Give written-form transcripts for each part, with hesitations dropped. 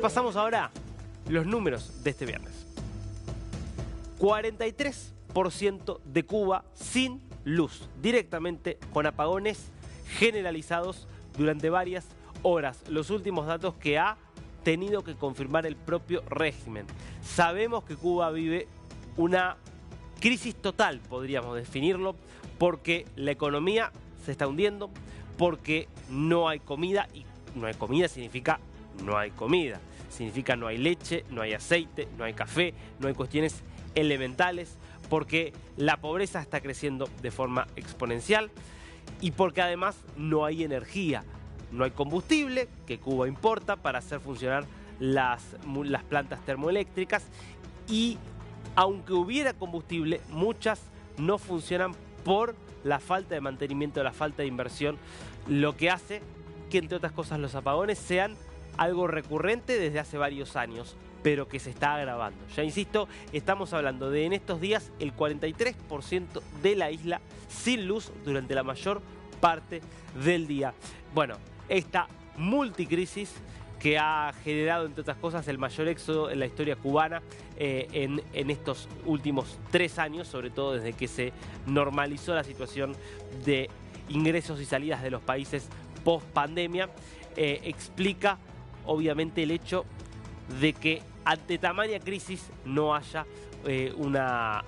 Pasamos ahora los números de este viernes. 43% de Cuba sin luz, directamente con apagones generalizados durante varias horas. Los últimos datos que ha tenido que confirmar el propio régimen. Sabemos que Cuba vive una crisis total, podríamos definirlo, porque la economía se está hundiendo, porque no hay comida, y no hay comida significa no hay comida. Significa no hay leche, no hay aceite, no hay café, no hay cuestiones elementales, porque la pobreza está creciendo de forma exponencial y porque además no hay energía, no hay combustible que Cuba importa para hacer funcionar las plantas termoeléctricas, y aunque hubiera combustible, muchas no funcionan por la falta de mantenimiento, la falta de inversión, lo que hace que, entre otras cosas, los apagones sean algo recurrente desde hace varios años, pero que se está agravando. Ya insisto, estamos hablando de en estos días el 43% de la isla sin luz durante la mayor parte del día. Bueno, esta multicrisis que ha generado, entre otras cosas, el mayor éxodo en la historia cubana en estos últimos 3 años, sobre todo desde que se normalizó la situación de ingresos y salidas de los países post pandemia, explica obviamente el hecho de que ante tamaña crisis no haya una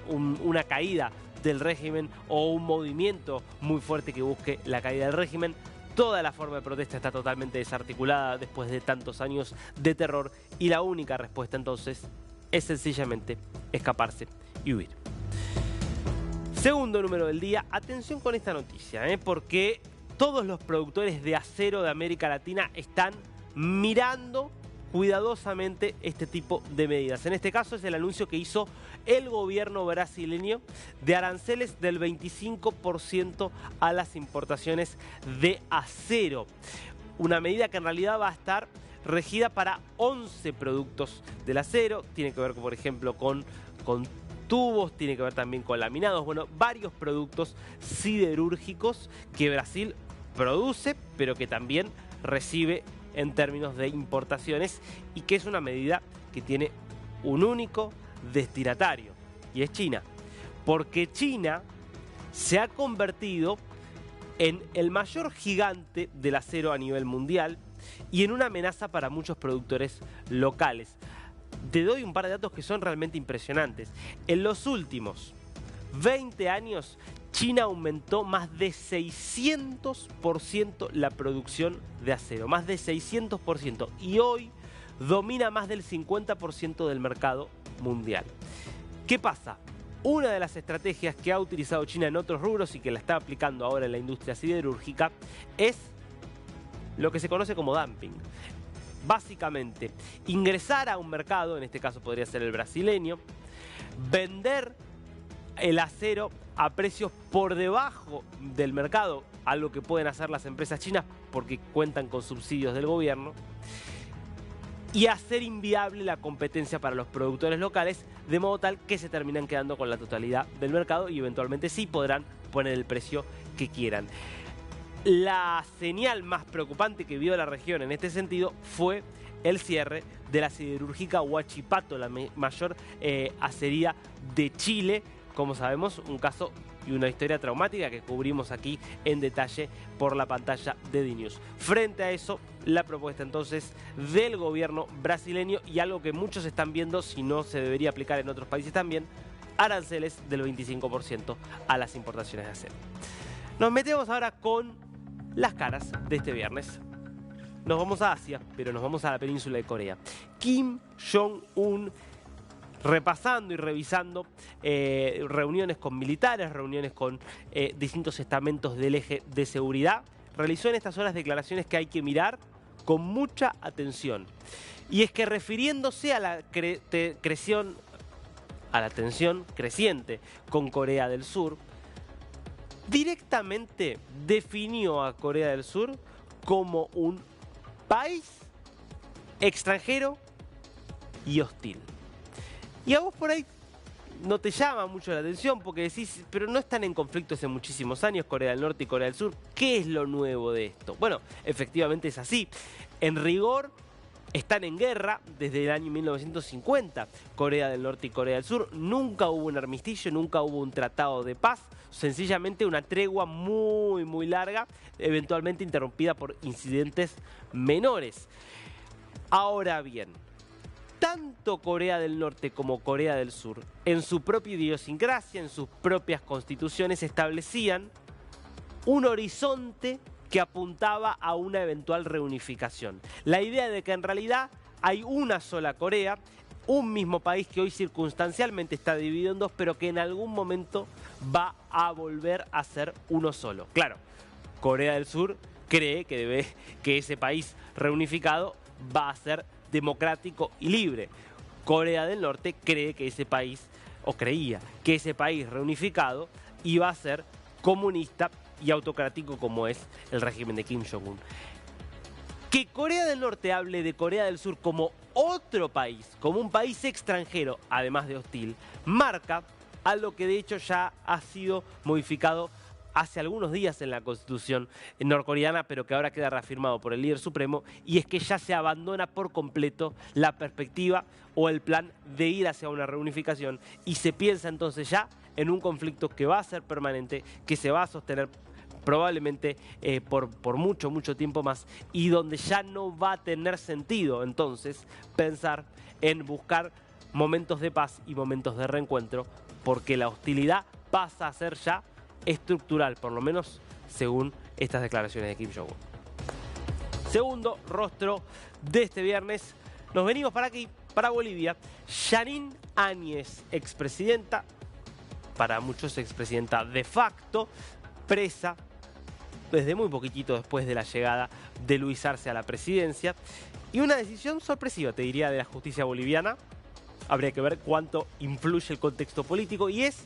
caída del régimen o un movimiento muy fuerte que busque la caída del régimen. Toda la forma de protesta está totalmente desarticulada después de tantos años de terror, y la única respuesta entonces es sencillamente escaparse y huir. Segundo número del día, atención con esta noticia, porque todos los productores de acero de América Latina están mirando cuidadosamente este tipo de medidas. En este caso es el anuncio que hizo el gobierno brasileño de aranceles del 25% a las importaciones de acero. Una medida que en realidad va a estar regida para 11 productos del acero. Tiene que ver, por ejemplo, con tubos, tiene que ver también con laminados, bueno, varios productos siderúrgicos que Brasil produce, pero que también recibe en términos de importaciones, y que es una medida que tiene un único destinatario, y es China, porque China se ha convertido en el mayor gigante del acero a nivel mundial y en una amenaza para muchos productores locales. Te doy un par de datos que son realmente impresionantes. En los últimos 20 años, China aumentó más de 600% la producción de acero, más de 600%, y hoy domina más del 50% del mercado mundial. ¿Qué pasa? Una de las estrategias que ha utilizado China en otros rubros y que la está aplicando ahora en la industria siderúrgica es lo que se conoce como dumping. Básicamente, ingresar a un mercado, en este caso podría ser el brasileño, vender el acero a precios por debajo del mercado, algo que pueden hacer las empresas chinas porque cuentan con subsidios del gobierno, y hacer inviable la competencia para los productores locales, de modo tal que se terminan quedando con la totalidad del mercado y eventualmente sí podrán poner el precio que quieran. La señal más preocupante que vio la región en este sentido fue el cierre de la siderúrgica Huachipato, la mayor acería de Chile. Como sabemos, un caso y una historia traumática que cubrimos aquí en detalle por la pantalla de DNews. Frente a eso, la propuesta entonces del gobierno brasileño, y algo que muchos están viendo si no se debería aplicar en otros países también, aranceles del 25% a las importaciones de acero. Nos metemos ahora con las caras de este viernes. Nos vamos a Asia, pero nos vamos a la península de Corea. Kim Jong-un, repasando y revisando reuniones con militares, reuniones con distintos estamentos del eje de seguridad, realizó en estas horas declaraciones que hay que mirar con mucha atención. Y es que, refiriéndose a la tensión creciente con Corea del Sur, directamente definió a Corea del Sur como un país extranjero y hostil. Y a vos por ahí no te llama mucho la atención porque decís, pero no están en conflicto hace muchísimos años Corea del Norte y Corea del Sur. ¿Qué es lo nuevo de esto? Bueno, efectivamente es así. En rigor, están en guerra desde el año 1950, Corea del Norte y Corea del Sur. Nunca hubo un armisticio, nunca hubo un tratado de paz, sencillamente una tregua muy larga, eventualmente interrumpida por incidentes menores. Ahora bien, tanto Corea del Norte como Corea del Sur, en su propia idiosincrasia, en sus propias constituciones, establecían un horizonte que apuntaba a una eventual reunificación. La idea de que en realidad hay una sola Corea, un mismo país que hoy circunstancialmente está dividido en dos, pero que en algún momento va a volver a ser uno solo. Claro, Corea del Sur cree que ese país reunificado va a ser democrático y libre. Corea del Norte cree que ese país, o creía que ese país reunificado iba a ser comunista y autocrático como es el régimen de Kim Jong-un. Que Corea del Norte hable de Corea del Sur como otro país, como un país extranjero, además de hostil, marca algo que de hecho ya ha sido modificado hace algunos días en la constitución norcoreana, pero que ahora queda reafirmado por el líder supremo, y es que ya se abandona por completo la perspectiva o el plan de ir hacia una reunificación y se piensa entonces ya en un conflicto que va a ser permanente, que se va a sostener probablemente por mucho tiempo más, y donde ya no va a tener sentido entonces pensar en buscar momentos de paz y momentos de reencuentro, porque la hostilidad pasa a ser ya estructural, por lo menos según estas declaraciones de Kim Jong-un. Segundo rostro de este viernes, nos venimos para aquí, para Bolivia. Janine Áñez, expresidenta, para muchos expresidenta de facto, presa desde muy poquitito después de la llegada de Luis Arce a la presidencia, y una decisión sorpresiva, te diría, de la justicia boliviana. Habría que ver cuánto influye el contexto político, y es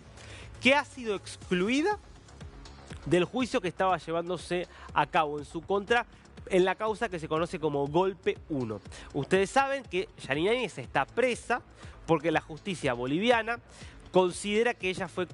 que ha sido excluida del juicio que estaba llevándose a cabo en su contra en la causa que se conoce como Golpe 1. Ustedes saben que Janine Áñez está presa porque la justicia boliviana considera que ella fue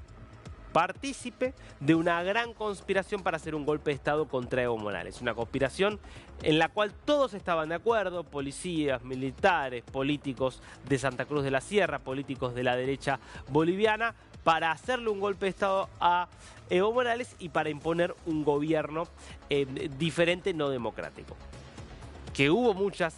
partícipe de una gran conspiración para hacer un golpe de Estado contra Evo Morales. Una conspiración en la cual todos estaban de acuerdo, policías, militares, políticos de Santa Cruz de la Sierra, políticos de la derecha boliviana, para hacerle un golpe de Estado a Evo Morales y para imponer un gobierno diferente, no democrático. Que hubo muchas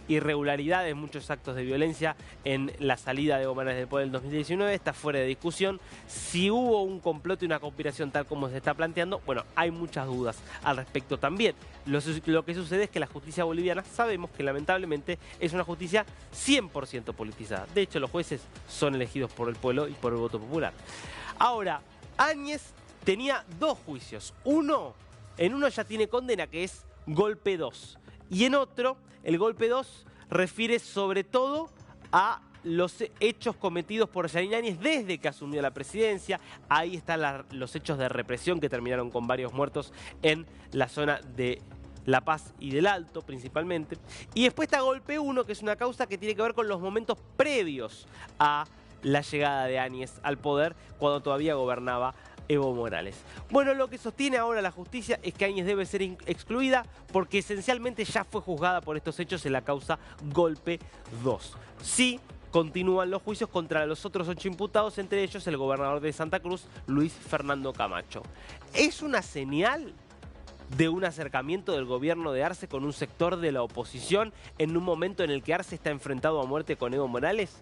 irregularidades, muchos actos de violencia en la salida de Evo Morales del poder en 2019, está fuera de discusión. Si hubo un complot y una conspiración tal como se está planteando, bueno, hay muchas dudas al respecto también. Lo que sucede es que la justicia boliviana, sabemos que lamentablemente es una justicia 100% politizada. De hecho, los jueces son elegidos por el pueblo y por el voto popular. Ahora, Áñez tenía dos juicios. En uno ya tiene condena, que es Golpe 2. Y en otro, el Golpe 2 refiere sobre todo a los hechos cometidos por Janine Áñez desde que asumió la presidencia. Ahí están los hechos de represión que terminaron con varios muertos en la zona de La Paz y del Alto principalmente. Y después está Golpe 1, que es una causa que tiene que ver con los momentos previos a la llegada de Áñez al poder, cuando todavía gobernaba Evo Morales. Bueno, lo que sostiene ahora la justicia es que Áñez debe ser excluida porque esencialmente ya fue juzgada por estos hechos en la causa Golpe 2. Sí, continúan los juicios contra los otros 8 imputados, entre ellos el gobernador de Santa Cruz, Luis Fernando Camacho. ¿Es una señal de un acercamiento del gobierno de Arce con un sector de la oposición en un momento en el que Arce está enfrentado a muerte con Evo Morales?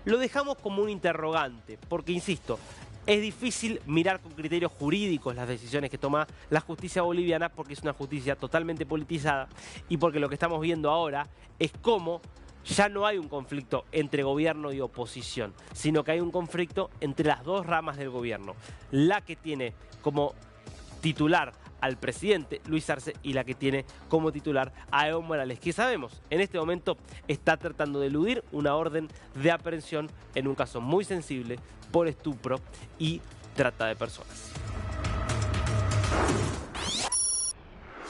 Lo dejamos como un interrogante, porque insisto, es difícil mirar con criterios jurídicos las decisiones que toma la justicia boliviana, porque es una justicia totalmente politizada y porque lo que estamos viendo ahora es cómo ya no hay un conflicto entre gobierno y oposición, sino que hay un conflicto entre las dos ramas del gobierno. La que tiene como titular al presidente Luis Arce y la que tiene como titular a Evo Morales, que sabemos en este momento está tratando de eludir una orden de aprehensión en un caso muy sensible por estupro y trata de personas.